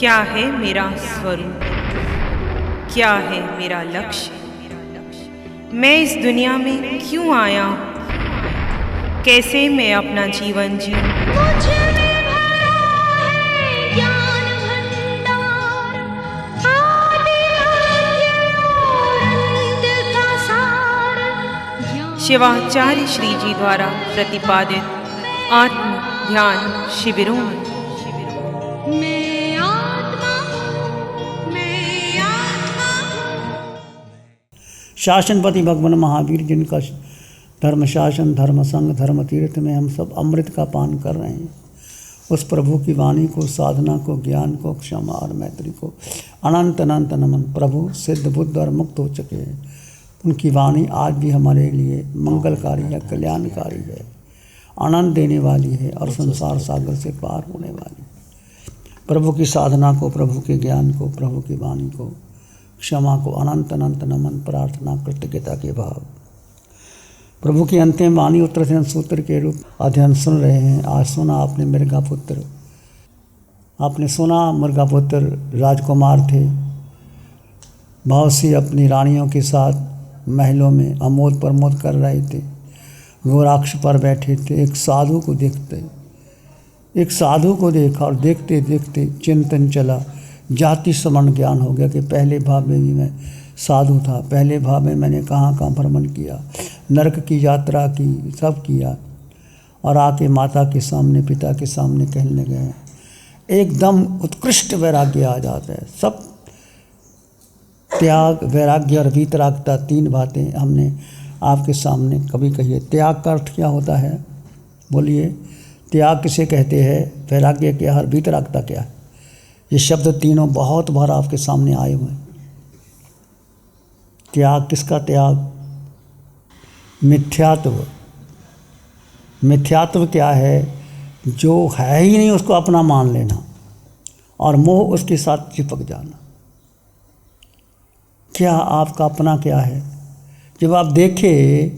क्या है मेरा स्वरूप, क्या है मेरा लक्ष्य, मैं इस दुनिया में क्यों आया हूँ, कैसे मैं अपना जीवन जीऊँ। मुझ में भरा है ज्ञान भंडार, आदि मध्य और अंत का सार। शिवाचार्य श्री जी द्वारा प्रतिपादित आत्म ध्यान शिविरों में मैं आत्मा हूँ, मैं आत्मा हूँ। शासनपति भगवान महावीर जिनका धर्म शासन, धर्म संग, धर्म तीर्थ में हम सब अमृत का पान कर रहे हैं, उस प्रभु की वाणी को, साधना को, ज्ञान को, क्षमा और मैत्री को अनंत अनंत नमन। प्रभु सिद्ध, बुद्ध और मुक्त हो चुके हैं, उनकी वाणी आज भी हमारे लिए मंगलकारी है, कल्याणकारी है, आनंद देने वाली है और संसार सागर से पार होने वाली है। प्रभु की साधना को, प्रभु के ज्ञान को, प्रभु की वाणी को, क्षमा को अनंत अनंत नमन, प्रार्थना, कृतज्ञता के भाव। प्रभु की अंतिम वाणी उत्तराखंड सूत्र के रूप अध्ययन सुन रहे हैं। आज सुना आपने मृगापुत्र, आपने सुना मृगापुत्र राजकुमार थे, बहुत सी अपनी रानियों के साथ महलों में आमोद प्रमोद कर रहे थे। गोराक्ष पर बैठे थे, एक साधु को देखा और देखते देखते चिंतन चला, जाति समण ज्ञान हो गया कि पहले भाव में भी मैं साधु था, पहले भाव में मैंने कहाँ कहाँ भ्रमण किया, नरक की यात्रा की, सब किया, और आके माता के सामने, पिता के सामने कहने गए, एकदम उत्कृष्ट वैराग्य आ जाता है। सब त्याग, वैराग्य और वीतरागता, तीन बातें हमने आपके सामने कभी कही है। त्याग का अर्थ क्या होता है, बोलिए, त्याग किसे कहते हैं, वैराग्य क्या है, वीतरागता क्या है? ये शब्द तीनों बहुत बार आपके सामने आए हुए हैं। त्याग, किसका त्याग? मिथ्यात्व। मिथ्यात्व क्या है? जो है ही नहीं उसको अपना मान लेना और मोह उसके साथ चिपक जाना। क्या आपका अपना क्या है? जब आप देखें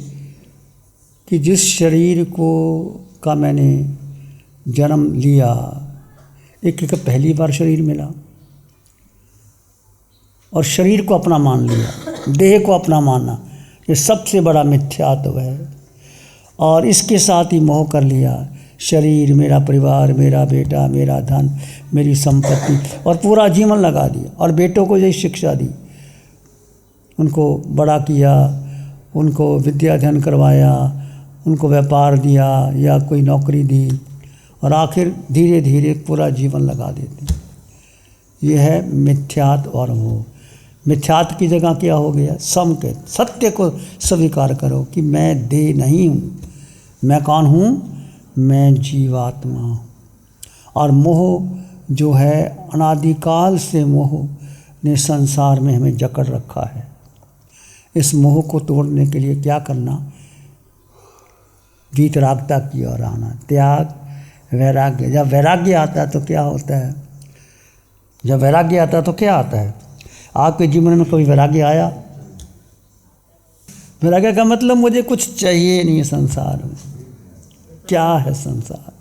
कि जिस शरीर को का मैंने जन्म लिया, एक पहली बार शरीर मिला और शरीर को अपना मान लिया, देह को अपना मानना, ये सबसे बड़ा मिथ्यात्व है। और इसके साथ ही मोह कर लिया, शरीर, मेरा परिवार, मेरा बेटा, मेरा धन, मेरी संपत्ति, और पूरा जीवन लगा दिया। और बेटों को यही शिक्षा दी, उनको बड़ा किया, उनको विद्या अध्ययन करवाया, उनको व्यापार दिया या कोई नौकरी दी, और आखिर धीरे धीरे पूरा जीवन लगा देते। यह है मिथ्यात्व और मोह। मिथ्यात्व की जगह क्या हो गया? समकेत, सत्य को स्वीकार करो कि मैं देह नहीं हूँ। मैं कौन हूँ? मैं जीवात्मा हूँ। और मोह जो है, अनादिकाल से मोह ने संसार में हमें जकड़ रखा है। इस मोह को तोड़ने के लिए क्या करना? वीतरागता की ओर आना, त्याग, वैराग्य। जब वैराग्य आता है तो क्या होता है? जब वैराग्य आता है तो क्या आता है? आपके जीवन में कभी वैराग्य आया? वैराग्य का मतलब मुझे कुछ चाहिए नहीं संसार में। क्या है संसार?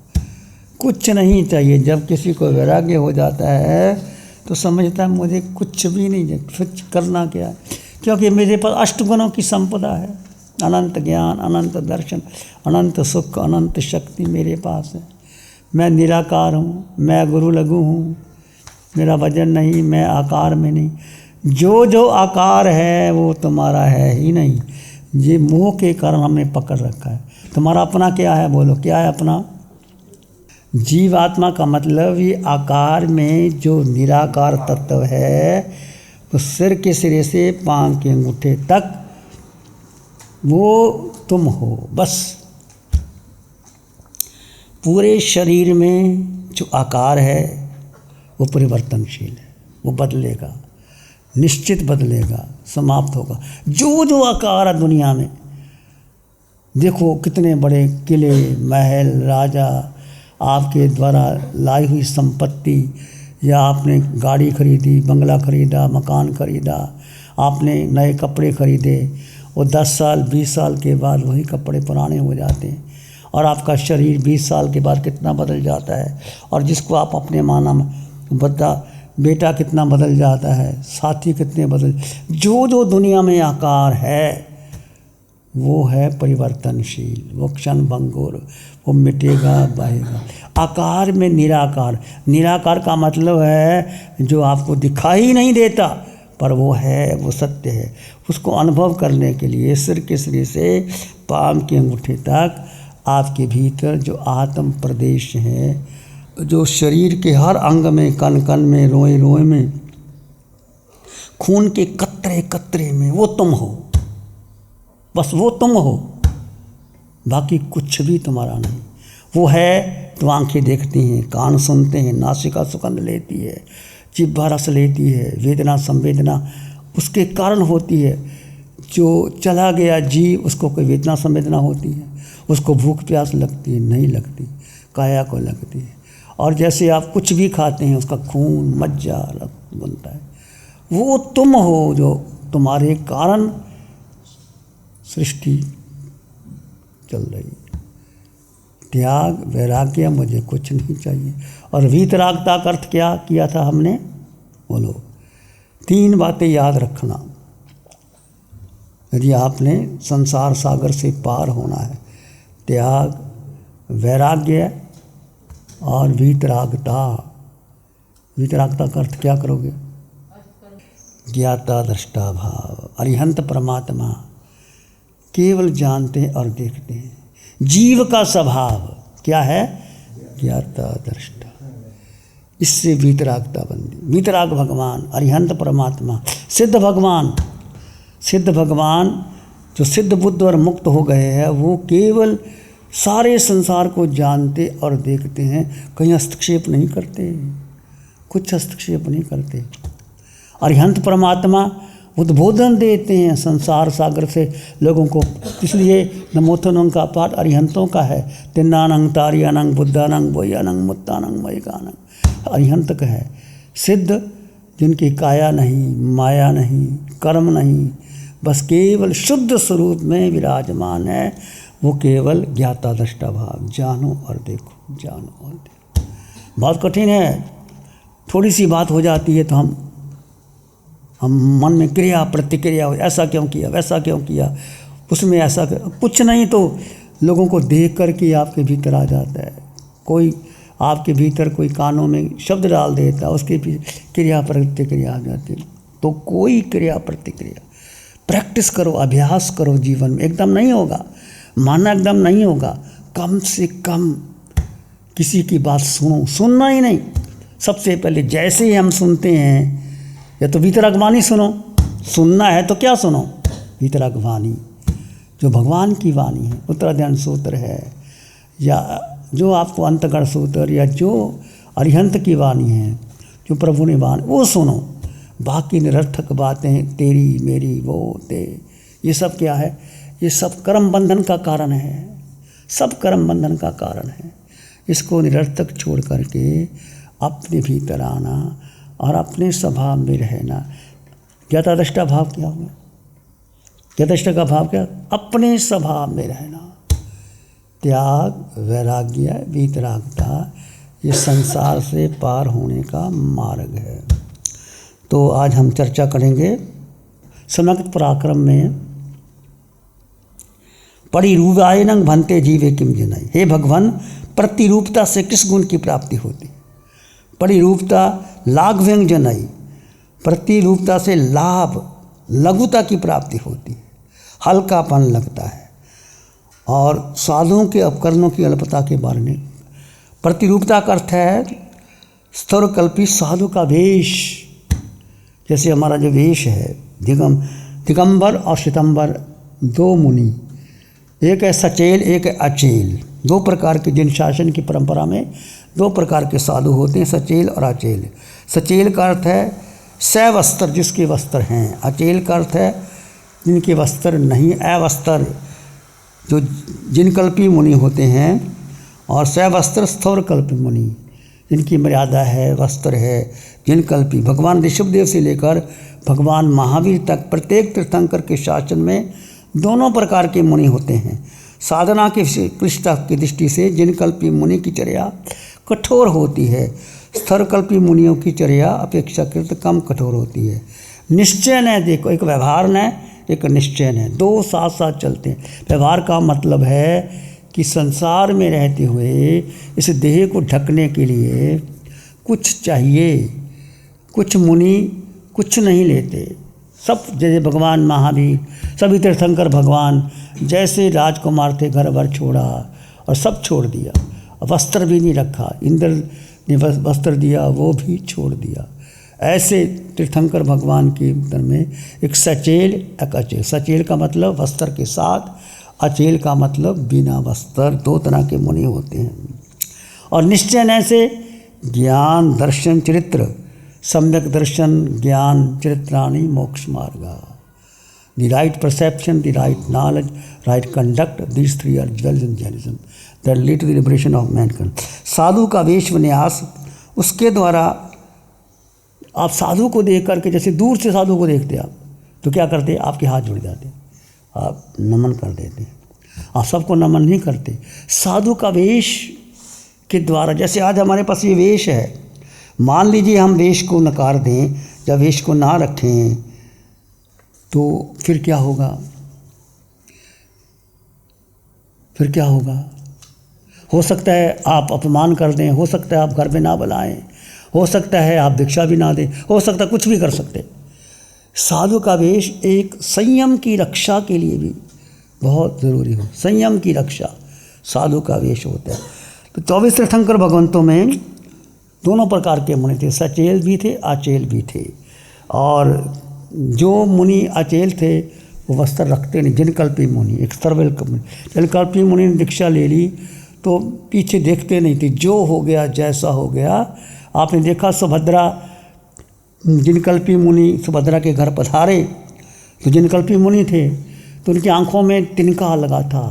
कुछ नहीं चाहिए। जब किसी को वैराग्य हो जाता है तो समझता है मुझे कुछ भी नहीं है, कुछ करना क्या है, क्योंकि मेरे पास अष्टगुणों की संपदा है। अनंत ज्ञान, अनंत दर्शन, अनंत सुख, अनंत शक्ति मेरे पास है। मैं निराकार हूँ, मैं गुरु लघु हूँ, मेरा वजन नहीं, मैं आकार में नहीं। जो जो आकार है वो तुम्हारा है ही नहीं। ये मोह के कारण हमने पकड़ रखा है। तुम्हारा अपना क्या है? बोलो, क्या है अपना? जीवात्मा का मतलब ये आकार में जो निराकार तत्व है, वो सिर के सिरे से पांव के अंगूठे तक वो तुम हो, बस। पूरे शरीर में जो आकार है वो परिवर्तनशील है, वो बदलेगा, निश्चित बदलेगा, समाप्त होगा। जो जो आकार है दुनिया में, देखो कितने बड़े किले, महल, राजा, आपके द्वारा लाई हुई संपत्ति, या आपने गाड़ी खरीदी, बंगला खरीदा, मकान खरीदा, आपने नए कपड़े खरीदे, वो 10 साल 20 साल के बाद वही कपड़े पुराने हो जाते हैं। और आपका शरीर 20 साल के बाद कितना बदल जाता है। और जिसको आप अपने माना बद्दा बेटा कितना बदल जाता है, साथी कितने बदल, जो जो दुनिया में आकार है वो है परिवर्तनशील, वो क्षण भंगुर, वो मिटेगा बहेगा। आकार में निराकार, निराकार का मतलब है जो आपको दिखाई नहीं देता पर वो है, वो सत्य है। उसको अनुभव करने के लिए सिर के सिरे से पाँव के अंगूठे तक आपके भीतर जो आत्म प्रदेश है, जो शरीर के हर अंग में, कण कण में, रोए रोए में, खून के कतरे कतरे में वो तुम हो, बस वो तुम हो, बाकी कुछ भी तुम्हारा नहीं। वो है तो आंखें देखती हैं, कान सुनते हैं, नासिका सुगंध लेती है, जिह्वा रस लेती है, वेदना संवेदना उसके कारण होती है। जो चला गया जीव उसको कोई वेदना संवेदना होती है, उसको भूख प्यास लगती है, नहीं लगती, काया को लगती है। और जैसे आप कुछ भी खाते हैं उसका खून मज्जा रक्त बनता है, वो तुम हो जो तुम्हारे कारण सृष्टि चल रही। त्याग वैराग्य, मुझे कुछ नहीं चाहिए। और वीतरागता का अर्थ क्या किया था हमने, बोलो। 3 बातें याद रखना यदि आपने संसार सागर से पार होना है, त्याग, वैराग्य और वीतरागता। वीतरागता का अर्थ क्या करोगे, ज्ञाता दृष्टा भाव। अरिहंत परमात्मा केवल जानते हैं और देखते हैं। जीव का स्वभाव क्या है, ज्ञाता दृष्टा। इससे वीतरागता बनती। वीतराग भगवान, अरिहंत परमात्मा, सिद्ध भगवान। सिद्ध भगवान जो सिद्ध बुद्ध और मुक्त हो गए हैं, वो केवल सारे संसार को जानते और देखते हैं, कहीं हस्तक्षेप नहीं करते, कुछ हस्तक्षेप नहीं करते। अरिहंत परमात्मा उद्बोधन देते हैं संसार सागर से लोगों को। इसलिए नमोथनों का पाठ अरिहंतों का है। तिन्नानंग तारियानंग बुद्धानंग बोयानंग मुत्तानंग मयिकानंग, अरिहंत का है। सिद्ध जिनकी काया नहीं, माया नहीं, कर्म नहीं, बस केवल शुद्ध स्वरूप में विराजमान है, वो केवल ज्ञाता दृष्टा भाव। जानो और देखो, जानो और देखो। बहुत कठिन है, थोड़ी सी बात हो जाती है तो हम मन में क्रिया प्रतिक्रिया हो, ऐसा क्यों किया, वैसा क्यों किया, उसमें ऐसा कुछ नहीं तो लोगों को देख कर के आपके भीतर आ जाता है। कोई आपके भीतर कोई कानों में शब्द डाल देता, उसके भी क्रिया प्रतिक्रिया आ जाती। तो कोई क्रिया प्रतिक्रिया, प्रैक्टिस करो, अभ्यास करो जीवन में। एकदम नहीं होगा, मानना एकदम नहीं होगा। कम से कम किसी की बात सुनो, सुनना ही नहीं। सबसे पहले जैसे ही हम सुनते हैं, या तो वीतराग वाणी सुनो, सुनना है तो क्या सुनो, वीतराग वाणी जो भगवान की वाणी है, उत्तराध्ययन सूत्र है, या जो आपको अंतगढ़ सूत्र, या जो अरिहंत की वाणी है, जो प्रभु ने वाणी, वो सुनो। बाकी निरर्थक बातें तेरी मेरी वो ते, ये सब क्या है, ये सब कर्म बंधन का कारण है, सब कर्म बंधन का कारण है। इसको निरर्थक छोड़ करके अपने भीतर आना और अपने स्वभाव में रहना। ज्ञाता दृष्टा भाव क्या होगा, ज्ञाता दृष्टा का भाव क्या, अपने स्वभाव में रहना। त्याग वैराग्य वीतरागता, ये संसार से पार होने का मार्ग है। तो आज हम चर्चा करेंगे समग्र पराक्रम में परिरूपायनं भन्ते जीवे किम जनाय। हे भगवान, प्रतिरूपता से किस गुण की प्राप्ति होती। परिरूपता लाघव्यंग जनाई, प्रतिरूपता से लाभ लघुता की प्राप्ति होती है, हल्कापन लगता है। और साधुओं के उपकरणों की अल्पता के बारे में। प्रतिरूपता का अर्थ है स्थूलकल्पी साधु का वेश। जैसे हमारा जो वेश है, दिगंबर और श्वेतंबर 2 मुनि, एक है सचेल, एक है अचेल। 2 प्रकार के, जिन शासन की परंपरा में 2 प्रकार के साधु होते हैं, सचेल और अचेल। सचेल का अर्थ है सवस्त्र, जिसके वस्त्र हैं। अचेल का अर्थ है जिनके वस्त्र नहीं, अवस्त्र, जो जिनकल्पी मुनि होते हैं। और सवस्त्र स्थूलकल्पी मुनि, जिनकी मर्यादा है, वस्त्र है, जिनकल्पी। भगवान ऋषभदेव से लेकर भगवान महावीर तक प्रत्येक तीर्थंकर के शासन में दोनों प्रकार के मुनि होते हैं। साधना की क्लिष्टता की दृष्टि से जिनकल्पी मुनि की चर्या कठोर होती है। स्थरकल्पी मुनियों की चर्या अपेक्षाकृत कम कठोर होती है। निश्चय न, देखो एक व्यवहार न, एक निश्चय न, दो साथ साथ चलते हैं। व्यवहार का मतलब है कि संसार में रहते हुए इस देह को ढकने के लिए कुछ चाहिए। कुछ मुनि कुछ नहीं लेते, सब जैसे भगवान महावीर, सभी तीर्थंकर भगवान जैसे राजकुमार थे, घर भर छोड़ा और सब छोड़ दिया, वस्त्र भी नहीं रखा, इंद्र ने वस्त्र दिया वो भी छोड़ दिया। ऐसे तीर्थंकर भगवान के अंदर में एक सचेल एक अचेल। सचेल का मतलब वस्त्र के साथ, अचेल का मतलब बिना वस्त्र, दो तरह के मुनि होते हैं। और निश्चय न से ज्ञान दर्शन चरित्र, सम्यक दर्शन ज्ञान चरित्राणि मोक्ष मार्गा। The right perception, the right knowledge, right conduct, these three are jewels in Jainism that lead to the liberation of mankind. साधु का वेश विन्यास, उसके द्वारा आप साधु को देख करके, जैसे दूर से साधु को देखते आप तो क्या करते, आपके हाथ जुड़ जाते, आप नमन कर देते। आप सबको नमन नहीं करते। साधु का वेश के द्वारा, जैसे आज हमारे पास ये वेश है, मान लीजिए हम वेश को नकार दें, जब वेश को ना रखें तो फिर क्या होगा? फिर क्या होगा? हो सकता है आप अपमान कर दें, हो सकता है आप घर में ना बुलाएं, हो सकता है आप भिक्षा भी ना दें, हो सकता है कुछ भी कर सकते। साधु का वेश एक संयम की रक्षा के लिए भी बहुत ज़रूरी हो। संयम की रक्षा साधु का वेश होता है। तो 24 तीर्थंकर भगवंतों में दोनों प्रकार के मुनि थे, सचेल भी थे, आचेल भी थे। और जो मुनि अचेल थे वो वस्त्र रखते नहीं। जिनकल्पी मुनि, एक जिनकल्पी मुनि ने दीक्षा ले ली तो पीछे देखते नहीं थे, जो हो गया जैसा हो गया। आपने देखा सुभद्रा, जिनकल्पी मुनि सुभद्रा के घर पधारे तो जिनकल्पी मुनि थे, तो उनकी आंखों में तिनका लगा था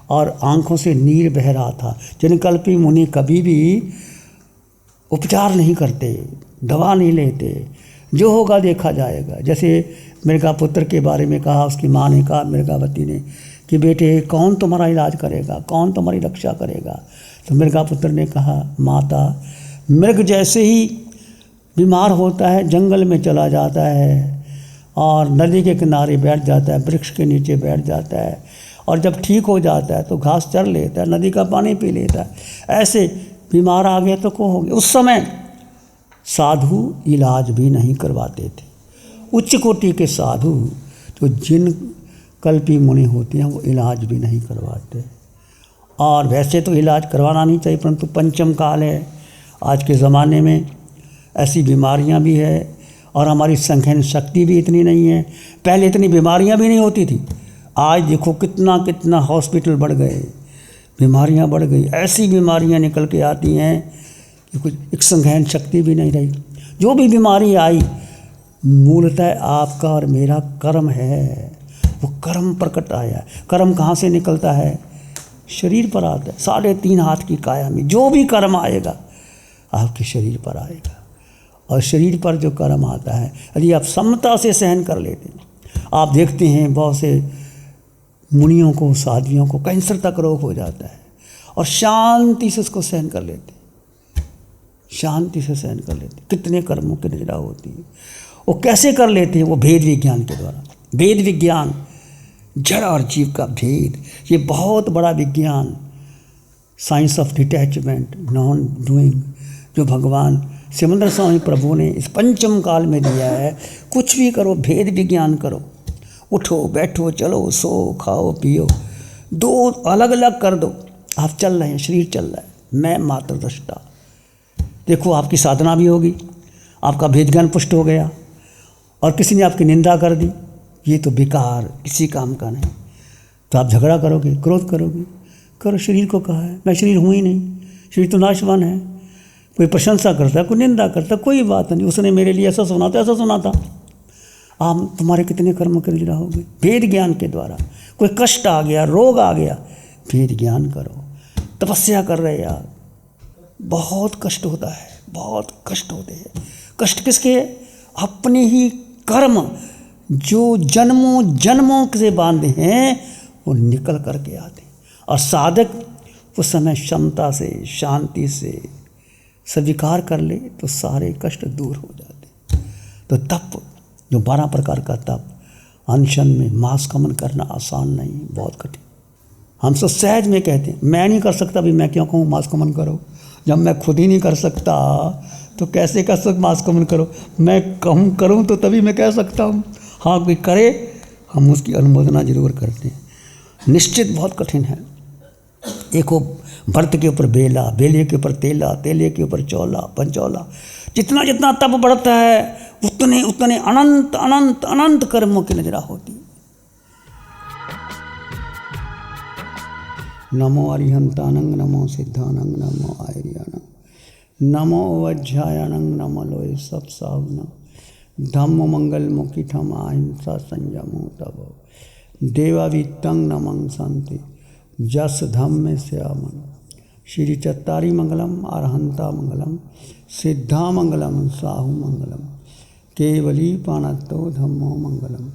और आंखों से नीर बह रहा था। जिनकल्पी मुनि कभी भी उपचार नहीं करते, दवा नहीं लेते, जो होगा देखा जाएगा। जैसे मृगापुत्र के बारे में कहा, उसकी माँ ने कहा मृगावती ने कि बेटे कौन तुम्हारा इलाज करेगा, कौन तुम्हारी रक्षा करेगा? तो मृगापुत्र ने कहा, माता मृग जैसे ही बीमार होता है जंगल में चला जाता है और नदी के किनारे बैठ जाता है, वृक्ष के नीचे बैठ जाता है, और जब ठीक हो जाता है तो घास चर लेता है, नदी का पानी पी लेता है। ऐसे बीमार आ गया तो को हो गया। उस समय साधु इलाज भी नहीं करवाते थे। उच्च कोटि के साधु तो जिन कल्पी मुनि होते हैं वो इलाज भी नहीं करवाते। और वैसे तो इलाज करवाना नहीं चाहिए, परंतु पंचम काल है, आज के ज़माने में ऐसी बीमारियां भी है और हमारी संख्यान शक्ति भी इतनी नहीं है। पहले इतनी बीमारियां भी नहीं होती थी, आज देखो कितना कितना हॉस्पिटल बढ़ गए, बीमारियां बढ़ गई। ऐसी बीमारियां निकल के आती हैं कि कुछ एक संज्ञान शक्ति भी नहीं रही। जो भी बीमारी आई मूलतः आपका और मेरा कर्म है, वो कर्म प्रकट आया है। कर्म कहाँ से निकलता है? शरीर पर आता है। 3.5 हाथ की काया में जो भी कर्म आएगा आपके शरीर पर आएगा, और शरीर पर जो कर्म आता है यदि आप समता से सहन कर लेते हैं। आप देखते हैं बहुत से मुनियों को, साध्वियों को कैंसर तक रोग हो जाता है और शांति से उसको सहन कर लेते, शांति से सहन कर लेते। कितने कर्मों की निद्रा होती है। वो कैसे कर लेते हैं? वो भेद विज्ञान के द्वारा। भेद विज्ञान, जड़ और जीव का भेद, ये बहुत बड़ा विज्ञान, science of detachment, non doing, जो भगवान सिमंदर स्वामी प्रभु ने इस पंचम काल में दिया है। कुछ भी करो, भेद विज्ञान करो, उठो बैठो चलो सो खाओ पियो, दो अलग अलग कर दो। आप चल रहे हैं, शरीर चल रहा है, मैं मात्र दृष्टा। देखो आपकी साधना भी होगी, आपका भेद ज्ञान पुष्ट हो गया, और किसी ने आपकी निंदा कर दी, ये तो बेकार, किसी काम का नहीं। तो आप झगड़ा करोगे, क्रोध करोगे, करो। शरीर को कहा है, मैं शरीर हूँ ही नहीं, शरीर तो नाशवान है। कोई प्रशंसा करता है, कोई निंदा करता है, कोई बात नहीं, उसने मेरे लिए ऐसा सुना था, ऐसा सुना था। आप तुम्हारे कितने कर्म कर रहोगे भेद ज्ञान के द्वारा। कोई कष्ट आ गया, रोग आ गया, भेद ज्ञान करो। तपस्या कर रहे यार, बहुत कष्ट होता है, बहुत कष्ट होते हैं। कष्ट किसके? अपने ही कर्म जो जन्मों जन्मों से बांधे हैं वो निकल करके आते हैं। और साधक उस समय क्षमता से, शांति से, स्वीकार कर ले तो सारे कष्ट दूर हो जाते। तो तप, जो 12 प्रकार का तप, अनशन में मास कमन करना आसान नहीं, बहुत कठिन। हम सब सहज में कहते हैं, मैं नहीं कर सकता, भी मैं क्यों कहूँ मास कमन करो, जब मैं खुद ही नहीं कर सकता तो कैसे कर सकता मास कमन करो। मैं कहूँ करूँ तो तभी मैं कह सकता हूँ। हाँ, कोई करे हम उसकी अनुमोदना जरूर करते हैं। निश्चित बहुत कठिन है। एक हो व्रत के ऊपर बेला, बेले के ऊपर तेला, तेले के ऊपर चौला, पंचौला। जितना जितना तप बढ़ता है उतने उतने अनंत अनंत अनंत कर्मों की नजरा होती। नमो अरिहंतानंग, नमो सिद्धानंग, नमो आयर्यानंग, नमो वज्रायणंग, नमो लोय सब सावनंग, धम्म मंगल मुखिठम अहिंसा संयमो तब, देवावित्तं नमं संति जस धम्म श्यामन। श्री चत्तारी मंगलम, अरहंता मंगलम, सिद्धा मंगलम, साहु मंगलम, केवली पाणत्तो धम्मो मंगलम।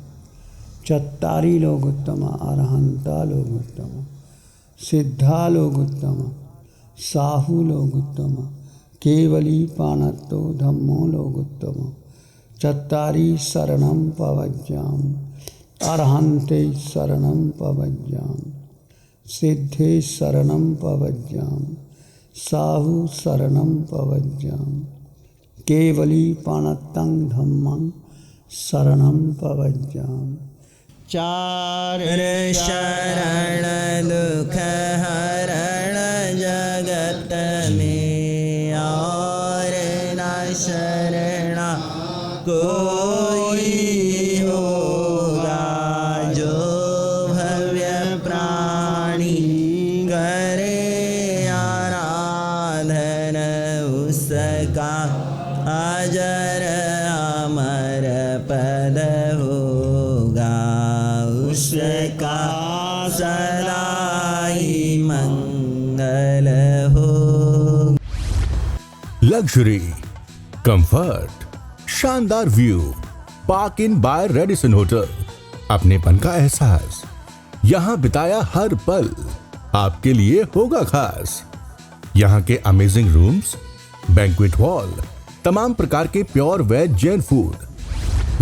चत्तारी लोगोत्तम, अरहंता लोगोत्तम, सिद्धा लोगोत्तम, साहु लोगोत्तम, केवली पाणत्तो धम्मो लोगोत्तम। चत्तारी शरणं पवज्याम, अरहंते शरणं पवज्याम, सिद्धे शरणं पवज्याम, साहु शरणं पवज्याम, केवली पाणत्तं धम्मं शरणं पवज्याम। चार शरण दुख हरण जगत में, और न शरणा कोई होगा। जो भव्य प्राणी करे आराधन, उसका अजर अमर पद होगा। उसका सदा ही मंगल हो। लग्जरी, कंफर्ट, शानदार view, park Inn by Radisson hotel. अपनेपन का एहसास, यहाँ बिताया हर पल आपके लिए होगा खास। यहाँ के अमेजिंग रूम्स, बैंक्वेट हॉल, तमाम प्रकार के प्योर वेज जैन फूड।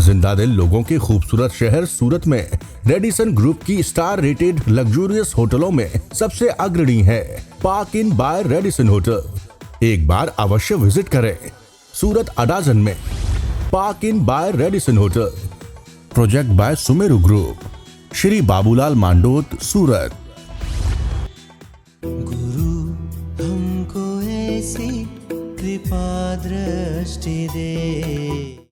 जिंदा दिल लोगों के खूबसूरत शहर सूरत में रेडिसन ग्रुप की स्टार रेटेड लग्जूरियस होटलों में सबसे अग्रणी है Park Inn by Radisson hotel. एक बार अवश्य विजिट करें। सूरत अडाजन में Park Inn by Radisson hotel. Project by Sumeru group, Shri Babulal Mandot, Surat. गुरु हमको ऐसी कृपा दृष्टि दे।